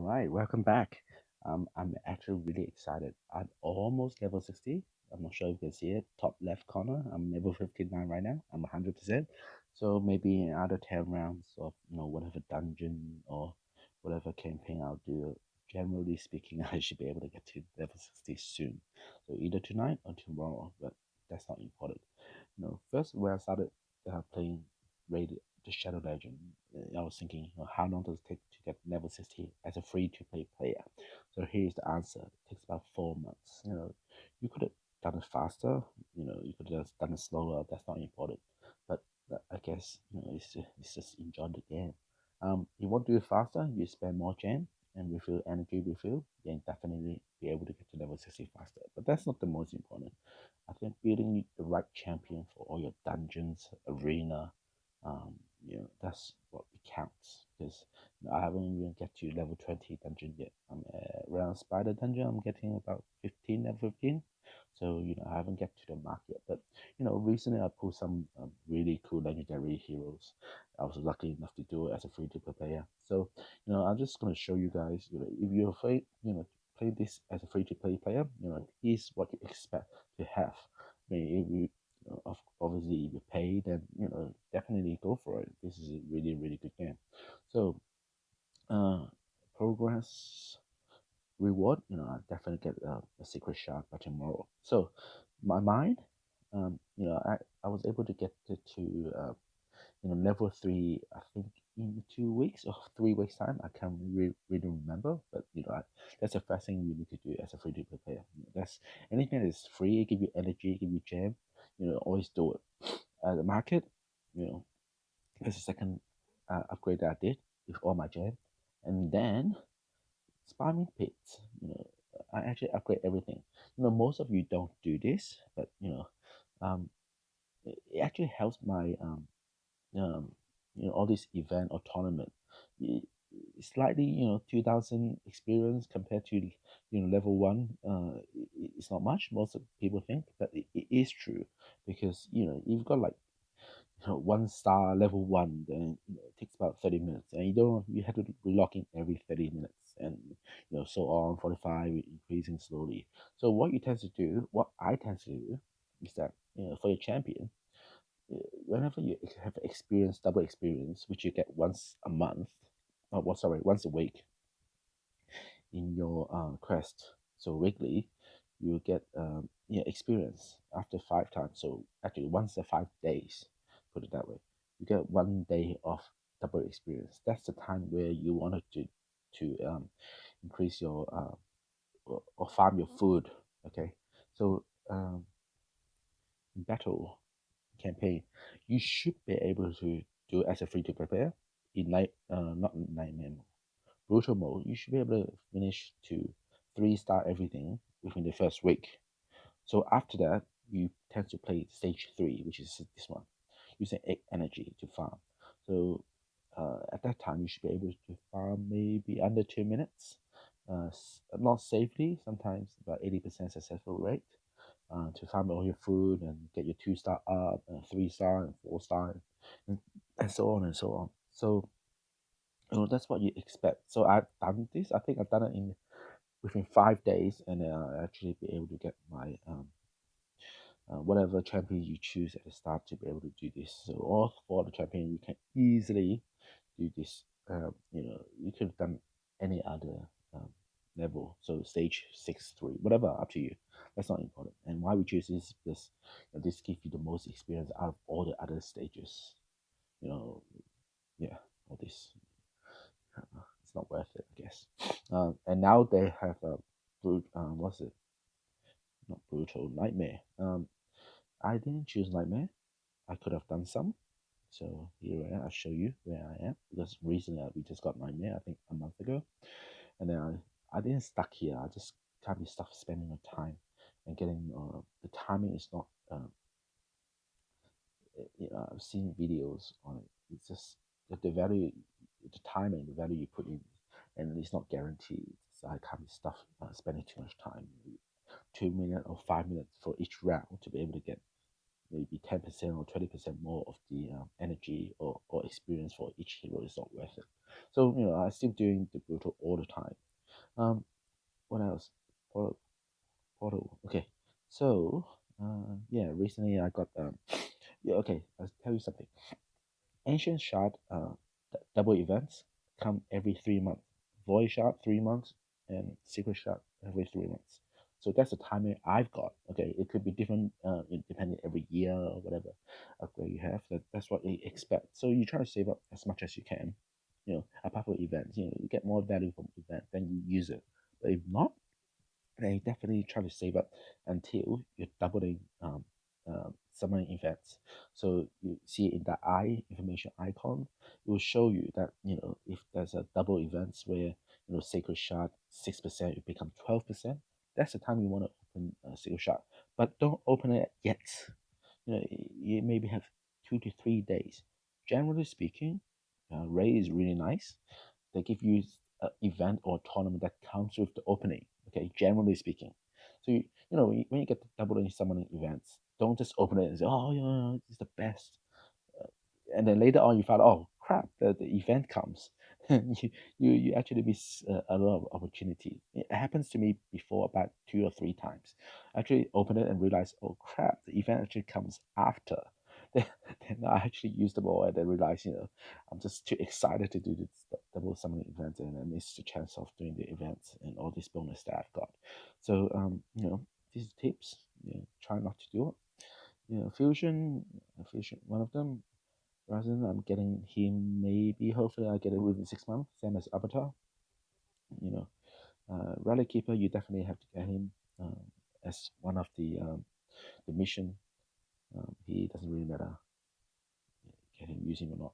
All right, welcome back. I'm actually really excited. I'm almost level 60. I'm not sure if you can see it. Top left corner. I'm level 59 right now. I'm 100%. So maybe in other 10 rounds of whatever dungeon or whatever campaign I'll do. Generally speaking, I should be able to get to level 60 soon. So either tonight or tomorrow, but that's not important. First when I started playing Raid the Shadow Legend, I was thinking, how long does it take to get level 60 as a free-to-play player? So here's the answer. It takes about 4 months. You could have done it faster. You could have done it slower. That's not important. But I guess it's just enjoy the game. You want to do it faster, you spend more gem and refill energy refill, then definitely be able to get to level 60 faster. But that's not the most important. I think building the right champion for all your dungeons, arena, um, that's what counts. Because I haven't even get to level 20 dungeon yet. I'm around Spider dungeon. I'm getting about 15 level 15. So I haven't get to the mark yet. But recently I pulled some really cool legendary heroes. I was lucky enough to do it as a free-to-play player. So I'm just gonna show you guys. If you're afraid, play this as a free-to-play player. Here's what you expect to have. I mean, if you obviously if you pay, then definitely go for it. This is a really really good game. So uh, progress reward, I definitely get a secret shard by tomorrow. So my mind, I was able to get to level three. I think in 2 weeks or 3 weeks time. I can't really remember, but that's the first thing you need to do as a free to play player. That's anything that is free, give you energy, give you gem. Always do it. The market, you know, that's the second upgrade that I did with all my gem, and then spamming pits. I actually upgrade everything. Most of you don't do this, but um, it actually helps my um, all this event or tournament. Slightly, 2,000 experience compared to, level one. It's not much. Most of people think, but it is true because you've got like 1 star level one, then it takes about 30 minutes, and you have to relock in every 30 minutes, and so on 45 increasing slowly. So what I tend to do is that for your champion, whenever you have experience, double experience, which you get once a month, once a week in your quest. So weekly, you get experience after 5 times. So actually, once a 5 days, put it that way, you get 1 day of double experience. That's the time where you wanted to increase your or farm your food. Okay, so in battle campaign, you should be able to do as a free to prepare in night, not nightmare mode, brutal mode. You should be able to finish to 3 star everything within the first week. So after that, you tend to play stage three, which is this one, using 8 energy to farm. So at that time, you should be able to farm maybe under 2 minutes, not safely. Sometimes about 80% successful rate to farm all your food and get your 2 star up, 3 star and 4 star, and so on and so on. So that's what you expect. So I've done this. I think I've done it in within 5 days, and then I'll actually be able to get my whatever champion you choose at the start to be able to do this. So all four of the champion you can easily do this. You could have done any other um, level. So stage 6, 3, whatever, up to you. That's not important. And why we choose this because this gives you the most experience out of all the other stages. You know, yeah, all this. It's not worth it, I guess. And now they have a what's it? Not brutal nightmare. I didn't choose nightmare. I could have done some. So here I am. I'll show you where I am because recently we just got nightmare. I think a month ago, and then I didn't stuck here. I just can't be stuck spending the time and getting the timing is not. I've seen videos on it. It's just that the value, the time and the value you put in, and it's not guaranteed. So I can't be stuff spending too much time, 2 minutes or 5 minutes for each round to be able to get maybe 10% or 20% more of the energy or experience for each hero is not worth it. So I'm still doing the brutal all the time. Um, what else? Portal, portal. Okay, so yeah, recently I got yeah. Okay, I'll tell you something. Ancient shard double events come every 3 months. Void shard 3 months and secret shard every 3 months. So that's the timing I've got. Okay, it could be different depending every year or whatever upgrade you have. That's what they expect. So you try to save up as much as you can. Apart from events, you get more value from event than you use it. But if not, they definitely try to save up until you're doubling summoning events. So you see in the eye information icon, it will show you that if there's a double events where sacred shard 6% it become 12%. That's the time you want to open a sacred shard, but don't open it yet. You maybe have 2 to 3 days. Generally speaking, Ray is really nice. They give you an event or tournament that comes with the opening. Okay, generally speaking. So when you get the doubling summoning events, don't just open it and say, oh, it's the best. Uh, and then later on you find, oh crap, the event comes. You actually miss a lot of opportunity. It happens to me before about 2 or 3 times. I actually open it and realize, oh crap, the event actually comes after. Then, then I actually use them all and then realize, I'm just too excited to do this double summoning event and I miss the chance of doing the events and all this bonus that I've got. So these tips, try not to do it. Fusion, one of them. Rather I'm getting him, maybe hopefully I get it within 6 months, same as Avatar. You know, Rally Keeper, you definitely have to get him as one of the mission. He doesn't really matter get him use him or not.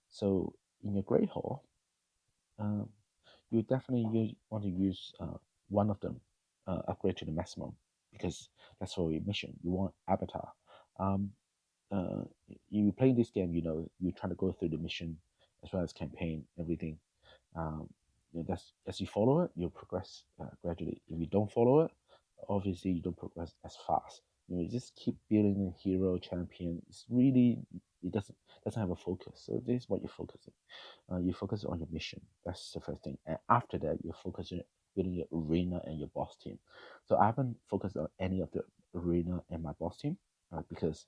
So in your Great Hall, um, you definitely want to use one of them, upgrade to the maximum because that's for your mission. You want Avatar. Um, uh, you play this game, you try to go through the mission as well as campaign, everything. Um, that's as you follow it, you'll progress gradually. If you don't follow it, obviously you don't progress as fast. You just keep building a hero champion. It's really it doesn't have a focus. So this is what you're focusing. You focus on your mission. That's the first thing. And after that, you focus on building your arena and your boss team. So I haven't focused on any of the arena and my boss team because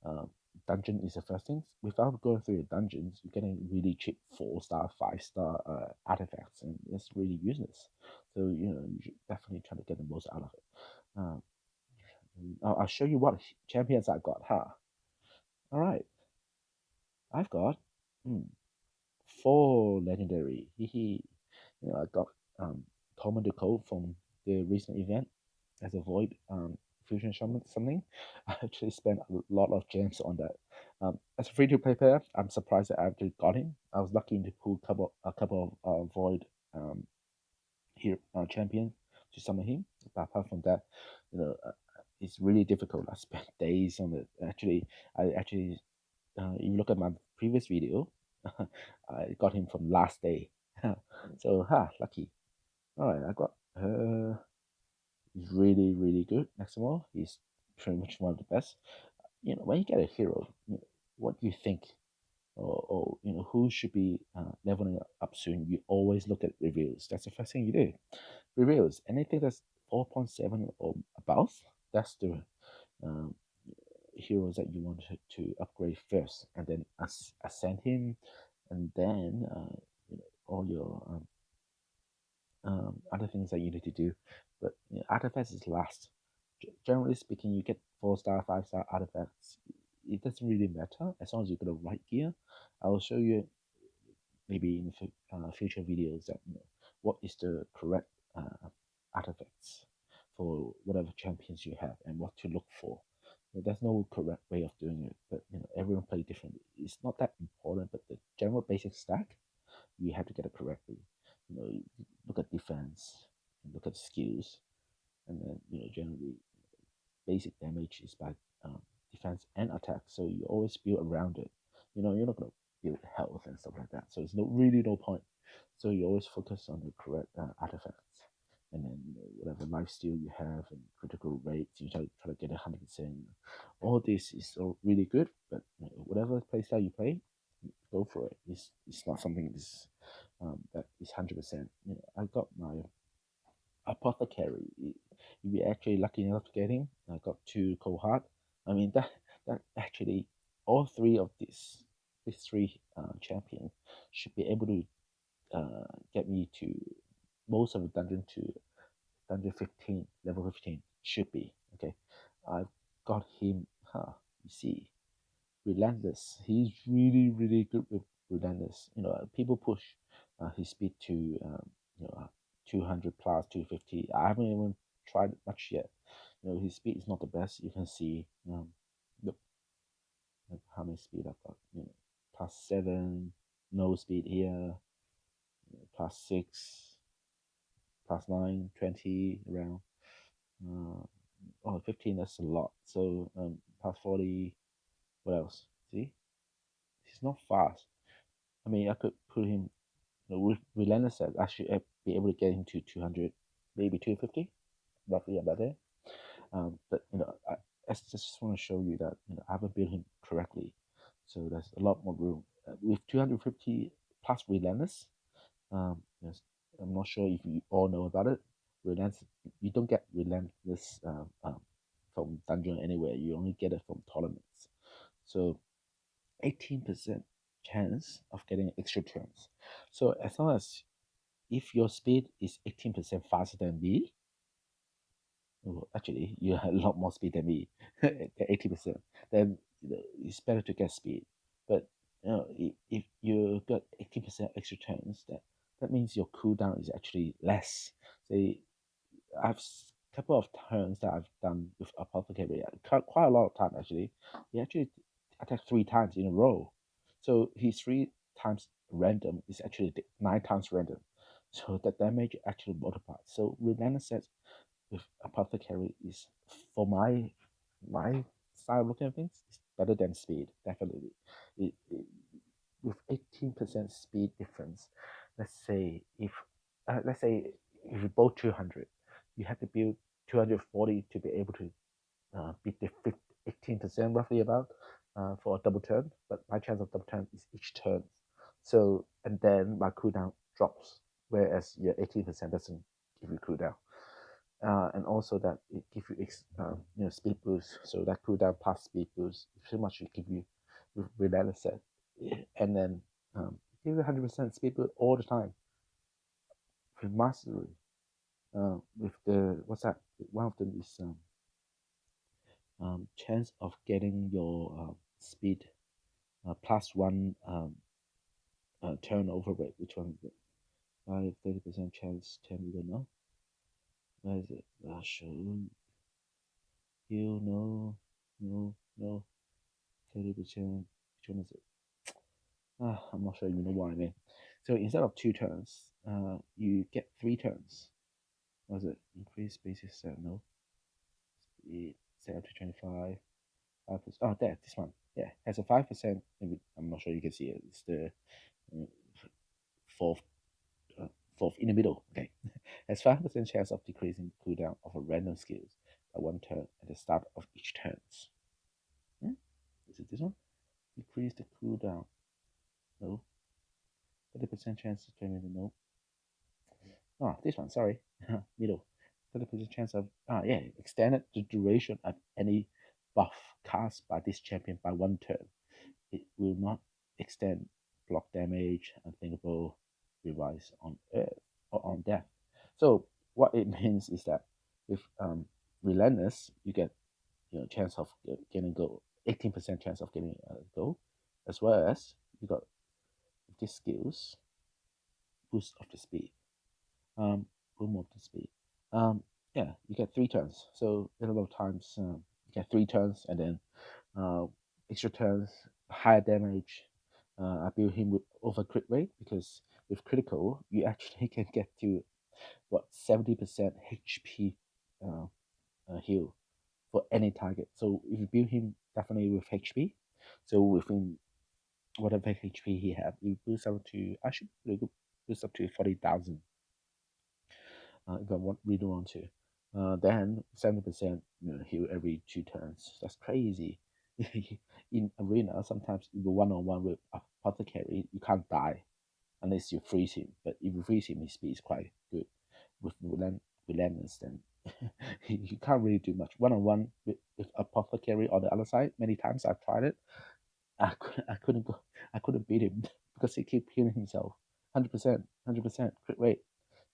uh, dungeon is the first thing. Without going through the dungeons, you're getting really cheap 4-star, 5-star artifacts, and it's really useless. So you should definitely try to get the most out of it. Um, I'll show you what champions I've got, huh? All right, I've got hmm, 4 legendary. I got Common the Code from the recent event as a void fusion shaman something. I actually spent a lot of gems on that. As a free to play player, I'm surprised that I actually got him. I was lucky to pull a couple of void here champion to summon him. But apart from that, it's really difficult. I spent days on it. I actually if you look at my previous video, I got him from last day. So lucky. All right, I got he's really really good. Maximo, he's pretty much one of the best. When you get a hero, what do you think, or who should be leveling up soon? You always look at reviews. That's the first thing you do. Reviews, anything that's 4.7 or above, that's the um, heroes that you want to upgrade first, and then ascend him, and then all your other things that you need to do. But artifacts is last. Generally speaking, you get 4-star, 5-star artifacts. It doesn't really matter as long as you got the right gear. I will show you maybe in future videos that what is the correct artifacts for whatever champions you have and what to look for. There's no correct way of doing it, but everyone play differently. It's not that important, but the general basic stack you have to get it correctly. You look at defense, look at skills, and then generally basic damage is by defense and attack. So you always build around it. You're not gonna build health and stuff like that. So it's really no point. So you always focus on the correct artifacts, and then whatever life steal you have and critical rates, you try to get 100%. All this is all really good, but whatever playstyle you play, go for it. It's not something that is 100%. You know, I got my apothecary. If you're actually lucky enough to get him, I got two cohort. I mean that actually all three of these three champions should be able to get me to most of the dungeon to dungeon 15, level 15 should be okay. I've got him. You see, relentless. He's really really good with relentless. You know, people push his speed to you know 200 plus 250. I haven't even tried it much yet. You know, his speed is not the best. You can see look at how many speed I've got. You know, +7, no speed here, +6, +9, 20 around. Uh, oh, 15, that's a lot. So +40. What else? See, he's not fast. I mean, I could put him, you know, with relentless set. I should be able to get him to 200, maybe 250, roughly about there. But you know, I just want to show you that you know I haven't built him correctly, so there's a lot more room with 250 plus relentless. Yes, I'm not sure if you all know about it. Relentless, you don't get relentless from dungeon anywhere. You only get it from tournaments. So 18% chance of getting extra turns. So as long as if your speed is 18% faster than me, well, actually you have a lot more speed than me, 80%, then you know, it's better to get speed. But you know, if you got 18% extra turns, that means your cooldown is actually less. Say I've couple of turns that I've done with Apothecary, quite a lot of time actually. He actually attacked 3 times in a row. So his 3 times random is actually 9 times random. So the damage actually multiplies. So Relentless set with Apothecary is, for my style of looking at things, is better than speed, definitely. It, with 18% speed difference, let's say if you both 200, you have to build 240 to be able to beat the 18% roughly about for a double turn. But my chance of double turn is each turn. So and then my cooldown drops, whereas your 18% doesn't give you cooldown. And also that it gives you you know, speed boost. So that cooldown plus speed boost pretty much will give you with relentless set, and then give you 100% speed boost all the time with mastery. With the what's that? One of them is chance of getting your speed +1 turnover rate. Which one is it? 30% chance. 10, we don't know. Where is it? Show you no 30%. Which one is it? I'm not sure you know what I mean. So instead of 2 turns, you get 3 turns. What is it? Increase basis set, no. Speed set up to 25. 5%. Oh, there, this one. Yeah, has a 5%. I'm not sure you can see it. It's the uh, fourth, uh, fourth in the middle. Okay, has 5% chance of decreasing cooldown of a random skills by 1 turn at the start of each turns. Hmm? Is it this one? Decrease the cooldown. No. 30% chance to turn into no. Oh, this one. Sorry, middle. 30% chance of yeah, extended the duration of any buff cast by this champion by 1 turn. It will not extend block damage, unthinkable, revise on earth or on death. So what it means is that with relentless, you get chance of getting gold, 18% chance of getting gold, as well as you got these skills, boost of the speed, um, boom of the speed. Um, yeah, you get 3 turns. So in a lot of times, you get 3 turns and then uh, extra turns, higher damage. I build him with over crit rate because with critical, you actually can get to what 70% HP uh, heal for any target. So if you build him definitely with HP, so within whatever HP he have, you boost up to I should boost up to 40,000 if I really want to. Then 70% heal every 2 turns. That's crazy. In arena, sometimes even one on one with apothecary, you can't die. unless you freeze him. But if you freeze him, his speed is quite good. With relentless, then you can't really do much. One on one with Apothecary on the other side, many times I've tried it. I couldn't go. I couldn't beat him because he keep healing himself. 100%, 100% crit rate,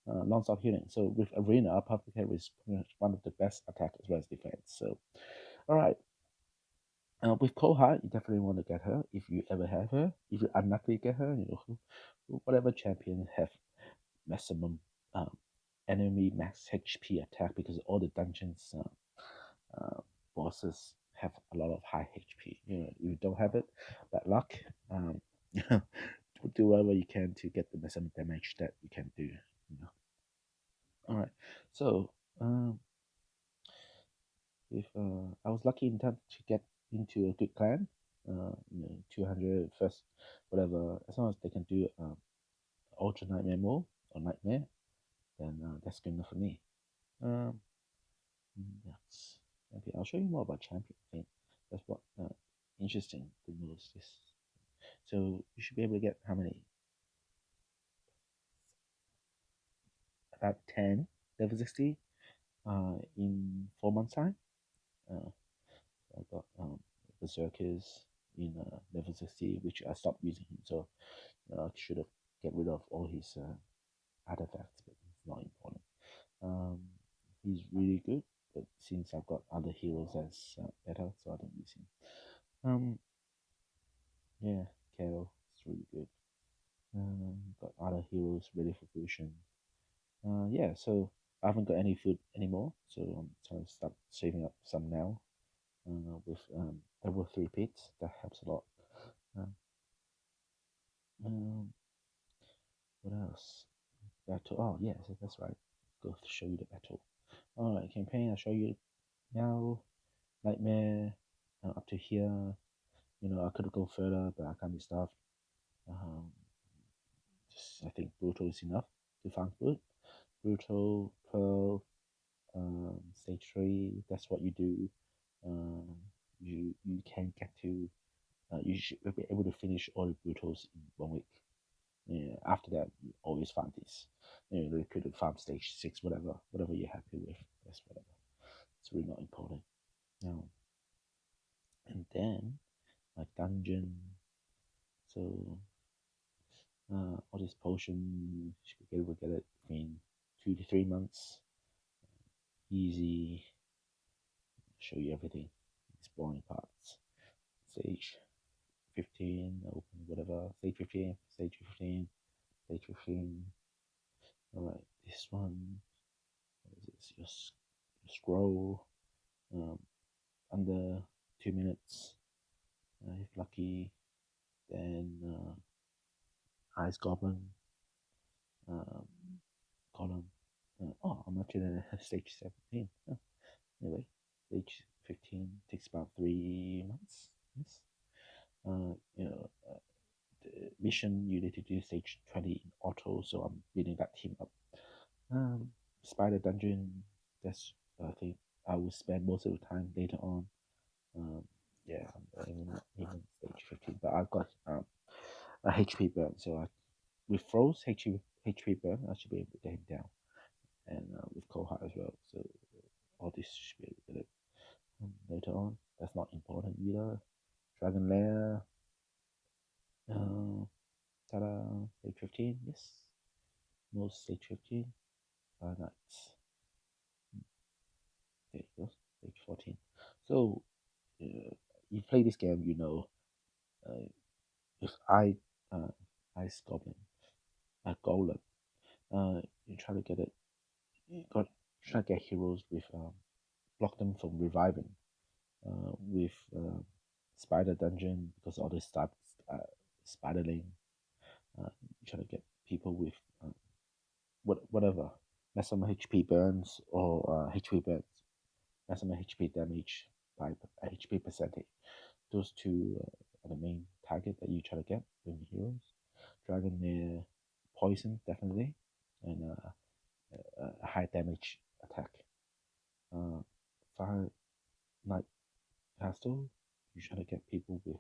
non-stop healing. So with Arena, Apothecary is pretty much one of the best attack as well as defense. So, all right. With Cold Heart, you definitely want to get her if you ever have her. If you unlucky get her, whatever champion have maximum um, enemy max HP attack, because all the dungeons bosses have a lot of high HP. If you don't have it, bad luck. Do whatever you can to get the maximum damage that you can do. All right. So um, if I was lucky enough to get into a good clan, 200 first, whatever, as long as they can do Ultra Nightmare mode or Nightmare, then that's good enough for me. Um, yes. Okay, I'll show you more about Champion. I think that's what interesting the most is. So you should be able to get how many? About 10 level 60 in 4 months time. Uh, I got Berserkers in level 60, which I stopped using him, so I should have get rid of all his artifacts, but it's not important. Um, he's really good, but since I've got other heroes as better, so I don't use him. Yeah, Kale is really good. Got other heroes ready for fusion. Yeah, so I haven't got any food anymore, so I'm trying to start saving up some now. With level 3 pits, that helps a lot. Um, um, what else? Battle. Oh, yes, that's right. Go to show you the battle. Alright, campaign. I'll show you now. Nightmare. Up to here. I could go further, but I can't be stopped. Um, I think brutal is enough to farm food. Brutal, Pearl, stage 3. That's what you do. Um, you can get to. You should be able to finish all the brutals in 1 week. Yeah, after that, you always farm this. You could farm stage 6, whatever you're happy with. That's whatever. It's really not important. Now, and then like dungeon. So all this potion, should be able to get it between 2 to 3 months. Easy. Show you everything. Exploring parts. Stage 15, open whatever. Stage 15, stage 15, stage 15. Alright, this one. What is this? Your scroll. Um, under 2 minutes. If lucky, then Ice Goblin. Um, column. I'm actually at stage 17. Anyway, stage 15 takes about 3 months. Yes. The mission you need to do stage 20 in auto, so I'm building that team up. Spider Dungeon, that's I think I will spend most of the time later on. Um, yeah, I'm not even stage 15, but I've got a HP burn, so with Froze HP burn, I should be able to get him down, and with Cold Heart as well. So all this should be able to get it later on. That's not important either. Dragon Lair, uh, ta-da, stage 15, yes, most stage 15. Nights. There you go, stage 14. So you play this game, uh, if uh, Ice Goblin, a Golem, you try to get it, you got try to get heroes with block them from reviving. With Spider Dungeon, because all this stuff uh, spiderling. You try to get people with whatever maximum HP burns or HP burns, maximum HP damage by HP percentage. Those two are the main target that you try to get with heroes. Dragon poison definitely, and a high damage attack. Fire Knight Castle, you try to get people with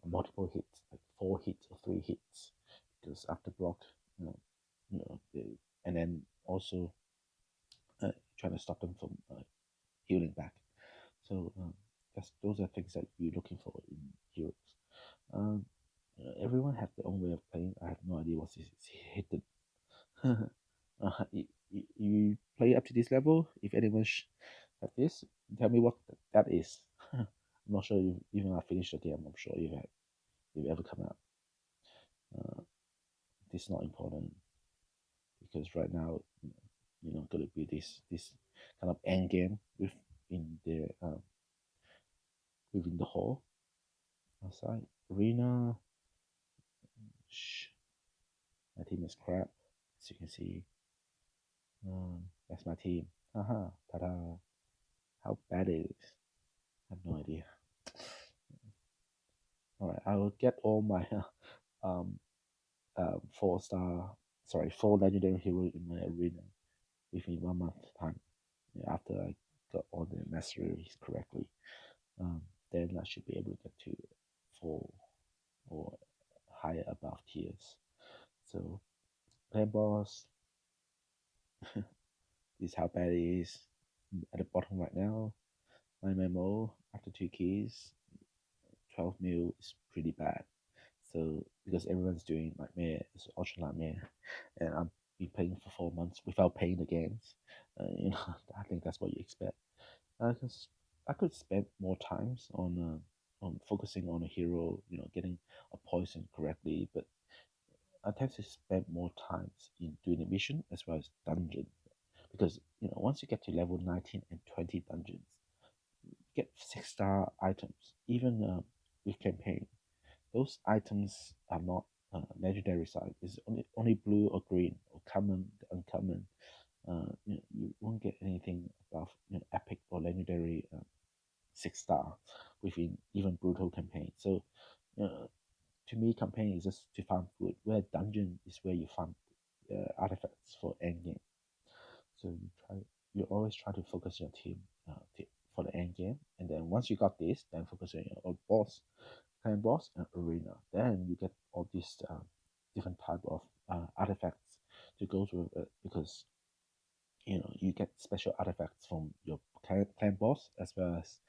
multiple hits, like 4 hits or 3 hits, because after block You know, and then also trying to stop them from healing back. So that's those are things that you're looking for in heroes. Um, Everyone have their own way of playing. I have no idea what's this hidden. You play up to this level. If anyone have this, tell me what that is. I'm not sure if even I finished the game. I'm sure you've ever come out. Uh, this is not important because right now, gonna be this kind of end game in the within the hall outside arena. Shh, my team is crap, as you can see. That's my team. Haha, ta-da! How bad it is. I have no idea. All right, I will get all my um 4 star, sorry, 4 legendary hero in my arena within 1 month time. Yeah, after I got all the masteries correctly, then I should be able to get to 4 or higher above tiers. So clan boss, this is how bad it is. At the bottom right now, my MMO after 2 keys, 12 mil is pretty bad. So because everyone's doing Nightmare, it's Ultra Nightmare, and I'm been playing for 4 months without paying the games. I think that's what you expect. Because I could spend more times on focusing on a hero, getting a poison correctly, but I tend to spend more times in doing the mission as well as dungeon. Because once you get to level 19 and 20 dungeons, you get 6 star items. Even with campaign, those items are not legendary side. It's only blue or green or common, uncommon. You won't get anything above epic or legendary 6 star within even brutal campaign. So uh, to me, campaign is just to farm food. Where dungeon is where you farm artifacts for end game. So you always try to focus your team for the end game, and then once you got this, then focus on your own boss, clan boss, and arena. Then you get all these different type of artifacts to go with it because you get special artifacts from your clan boss as well as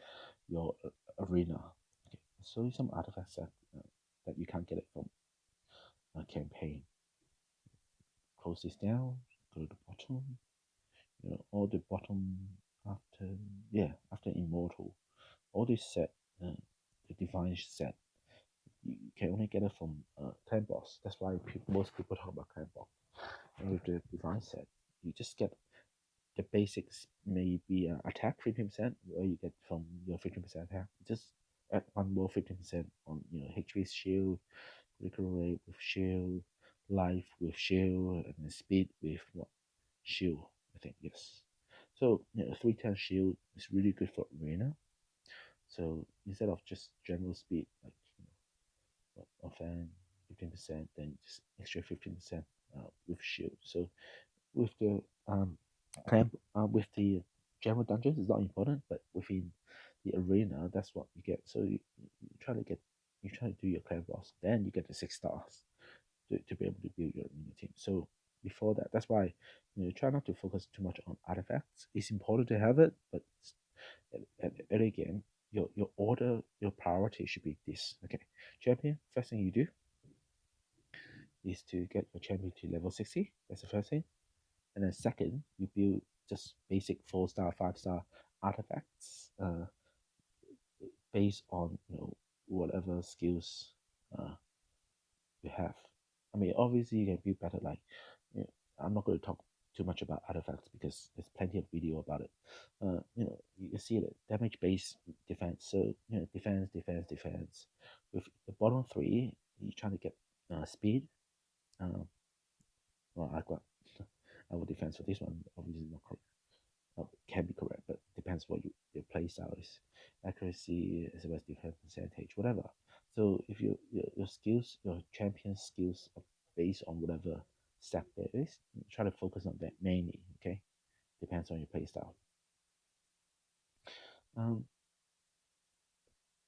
your arena. Okay, so some artifacts that you can't get it from a campaign. Close this down. Go to the bottom. All the bottom after after immortal, all this set, the divine set, you can only get it from clan boss. That's why most people talk about clan boss. And with the divine set, you just get the basics, maybe attack 15%, where you get from your 15% attack. Just add one more 15% on HP shield, critical rate with shield, life with shield, and then speed with what shield. I think yes. So 3 times shield is really good for arena. So instead of just general speed, like offhand 15%, then just extra 15% with shield. So with the clamp with the general dungeons is not important, but within the arena, that's what you get. So you try to get you try to do your clan boss, then you get the 6 stars to be able to build your arena team. So before that, that's why try not to focus too much on artifacts. It's important to have it, but at early game, your order, your priority should be this. Okay, champion. First thing you do is to get your champion to level 60. That's the first thing. And then second, you build just basic 4 star, 5 star artifacts based on whatever skills uh, you have. I mean, obviously you can build better. Like, I'm not going to talk too much about artifacts because there's plenty of video about it. You see it damage based defense. So defense, defense, defense. With the bottom three, you're trying to get speed. Uh, well, I got I will defense for this one. Obviously not correct. Can be correct, but depends what your play style is, accuracy as well as defense percentage, whatever. So if your skills, your champion skills are based on whatever stack there is, try to focus on that mainly. Okay, depends on your play style. Um,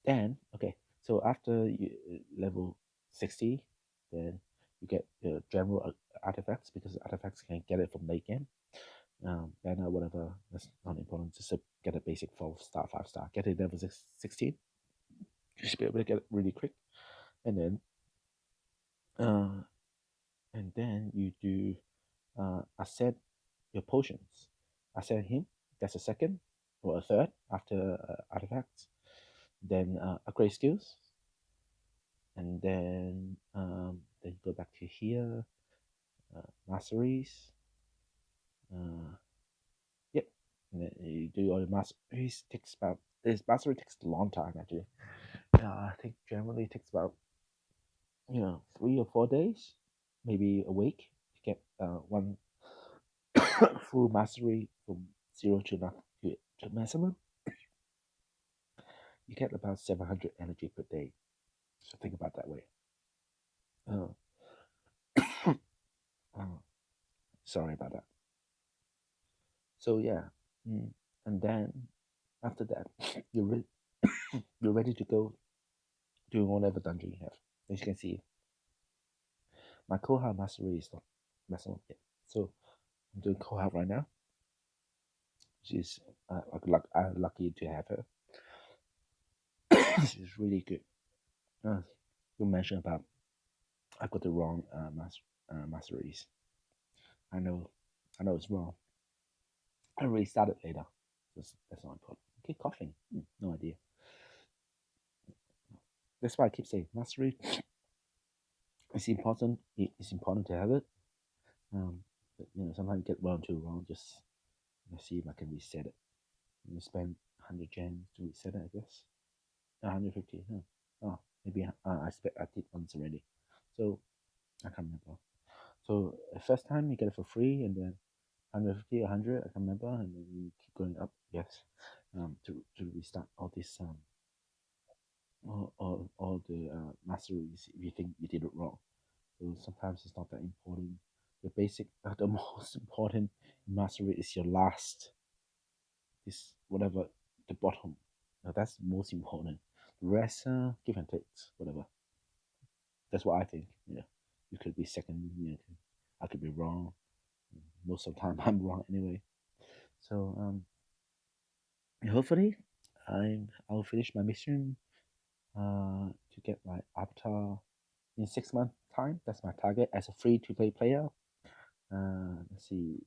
then okay, so after you level 60, then You get general artifacts because artifacts can get it from late game. Banner, whatever, that's not important. Just to get a basic 4-star, 5-star. Get it level 16. You should be able to get it really quick. And then uh, you do ascend your potions. Ascend him. That's a second or a third after artifacts. Then upgrade skills, and then go back to here. Masteries. Uh, yep. And then you do all the masteries. Takes about this mastery takes a long time actually. I think generally it takes about 3 or 4 days, maybe a week to get one full mastery from zero to maximum. You get about 700 energy per day. So think about that way. Uh, sorry about that. So yeah, and then after that, you're ready to go doing whatever dungeon you have. As you can see, my Koha mastery is not maximum yet. So I'm doing Koha right now. She's I'm lucky to have her. She's really good. You mentioned about I got the wrong masteries. I know, I know it's wrong. I restart it later. That's not important. Okay, coughing. No idea. That's why I keep saying mastery. It's important. It's important to have it. But sometimes you get one or two wrong. Just let's see if I can reset it. You spend 100 gems to reset it, I guess. 150. Huh. Oh, maybe I did once already. So I can't remember. So first time you get it for free, and then 150, 100, I can remember, and then you keep going up. Yes, to restart all this all the masteries if you think you did it wrong. So sometimes it's not that important. The basic, the most important mastery is your last. This whatever the bottom. Now that's most important. The rest, give and takes, whatever. That's what I think. You could be second. I could be wrong. Most of the time, I'm wrong anyway. So hopefully, I'll finish my mission to get my avatar in 6 months time. That's my target as a free to play player. Let's see,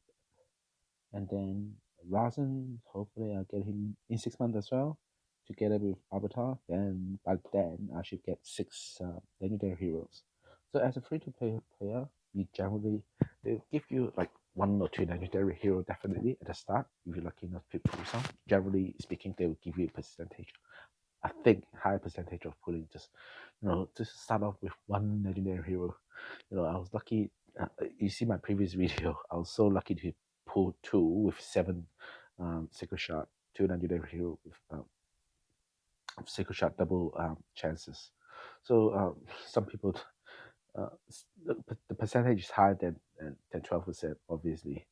and then Razen, hopefully I'll get him in 6 months as well, together with Avatar. Then by then I should get 6 legendary heroes. So as a free to play player, you generally they'll give you like 1 or 2 legendary hero definitely at the start if you're lucky enough to pull some. Generally speaking, they will give you a percentage. I think higher percentage of pulling just start off with 1 legendary hero. I was lucky. You see my previous video. I was so lucky to pull 2 with 7 sacred shot, 2 legendary hero with sacred shot double chances. So some people, the percentage is higher than 12%. Obviously,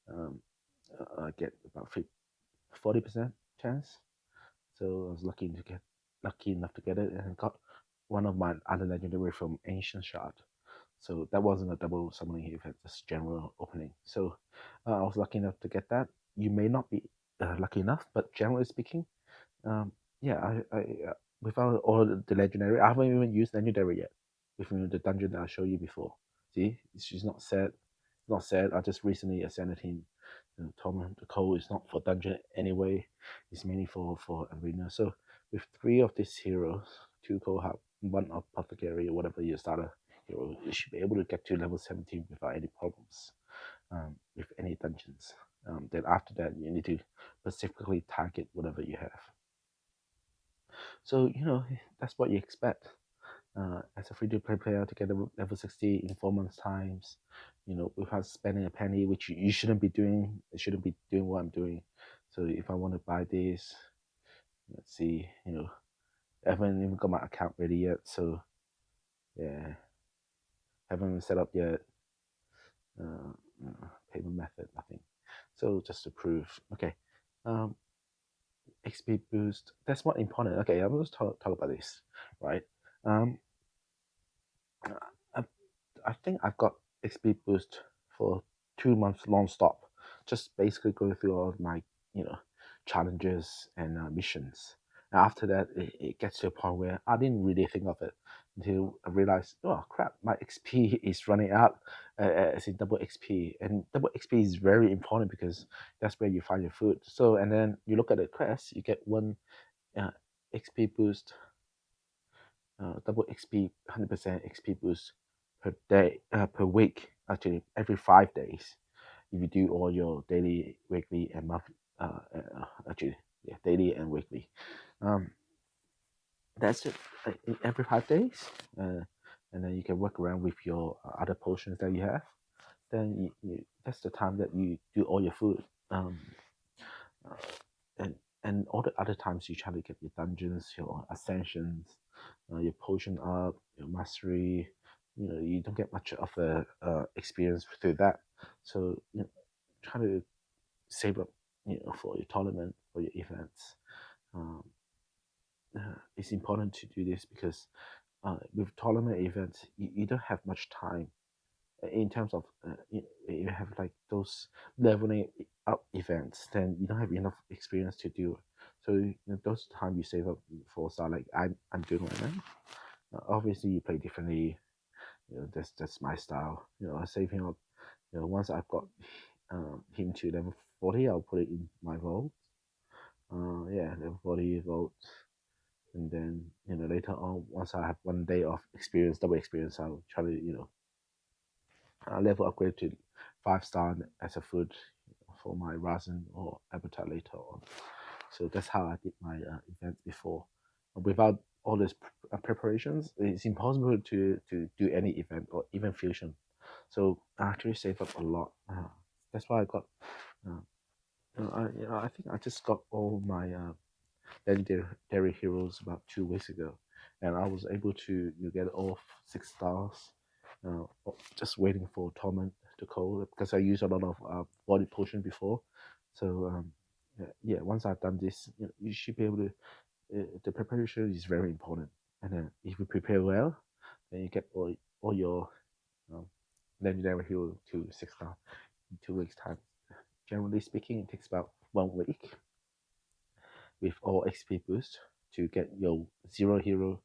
I get about 40% chance. So I was lucky enough to get it, and got one of my other legendary from Ancient Shard. So that wasn't a double summoning event, just general opening. So I was lucky enough to get that. You may not be lucky enough, but generally speaking, um, yeah, without all the legendary, I haven't even used legendary yet. With the dungeon that I showed you before. See, she's not sad. Not sad. I just recently ascended him. Told him the code is not for dungeon anyway. It's mainly for arena. So with 3 of these heroes, 2 cold hub, 1 apothecary or whatever your starter hero, you should be able to get to level 17 without any problems with any dungeons. Then after that, you need to specifically target whatever you have. So that's what you expect as a free-to-play player to get a level 60 in 4 months' times. Without spending a penny, which you shouldn't be doing. I shouldn't be doing what I'm doing. So if I want to buy this, let's see, I haven't even got my account ready yet. So yeah, haven't set up yet. Uh, payment method, nothing. So just to prove, okay. XP boost. That's what important. Okay, I'm going to talk about this, right? Um, I think I've got XP boost for 2 months non-stop, just basically going through all of my you know challenges and missions. And after that, it gets to a point where I didn't really think of it until I realized, oh crap, my XP is running out. As in double XP, and double XP is very important because that's where you find your food. So and then you look at the quest, you get one uh, XP boost, double XP, 100% XP boost per day, per week. Actually, every 5 days, if you do all your daily, weekly, and month, actually, yeah, daily and weekly. Um, that's it. Every 5 days, and then you can work around with your other potions that you have. Then that's the time that you do all your food. Uh, and all the other times you try to get your dungeons, your ascensions, your potion up, your mastery. You don't get much of a experience through that. So try to save up, for your tournament, for your events. Um, it's important to do this because with tournament events, you don't have much time in terms of you have like those leveling up events, then you don't have enough experience to do. So those time you save up for start like I'm doing right now. Obviously, you play differently. That's my style. I save him up. Once I've got him to level 40, I'll put it in my vault. Yeah, level 40 vault. And then later on, once I have one day of experience, double experience, I'll try to level upgrade to 5 star as a food for my Rasen or Avatar later on. So that's how I did my events before. Without all these preparations, it's impossible to do any event or even fusion. So I actually saved up a lot. That's why I got. Uh, I think I just got all my legendary heroes about 2 weeks ago, and I was able to get all 6 stars. Just waiting for torment to call because I used a lot of body potion before. So yeah, once I've done this, you should be able to. The preparation is very important, and then if you prepare well, then you get all your um, legendary hero to 6 star in 2 weeks time. Generally speaking, it takes about 1 week with all XP boost to get your zero hero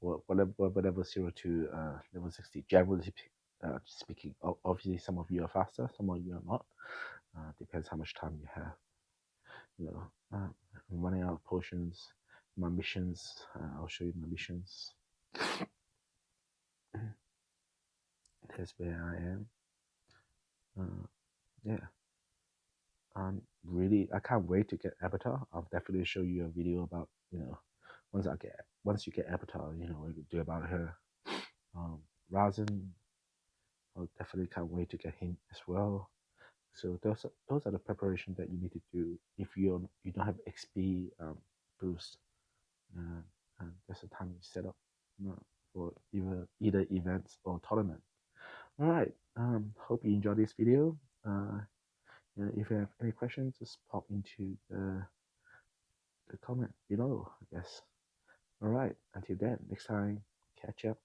or whatever zero to level 60. Generally speaking, obviously some of you are faster, some of you are not. Depends how much time you have. I'm running out of potions. My missions, I'll show you my missions. That's where I am. Yeah, I can't wait to get Avatar. I'll definitely show you a video about once you get Avatar, what to do about her. Razen, I definitely can't wait to get him as well. So those are the preparations that you need to do if you don't have XP boost. Uh, and that's the time you set up for either events or tournament. All right. Hope you enjoyed this video. If you have any questions, just pop into the comment below, I guess. All right. Until then, next time, catch up.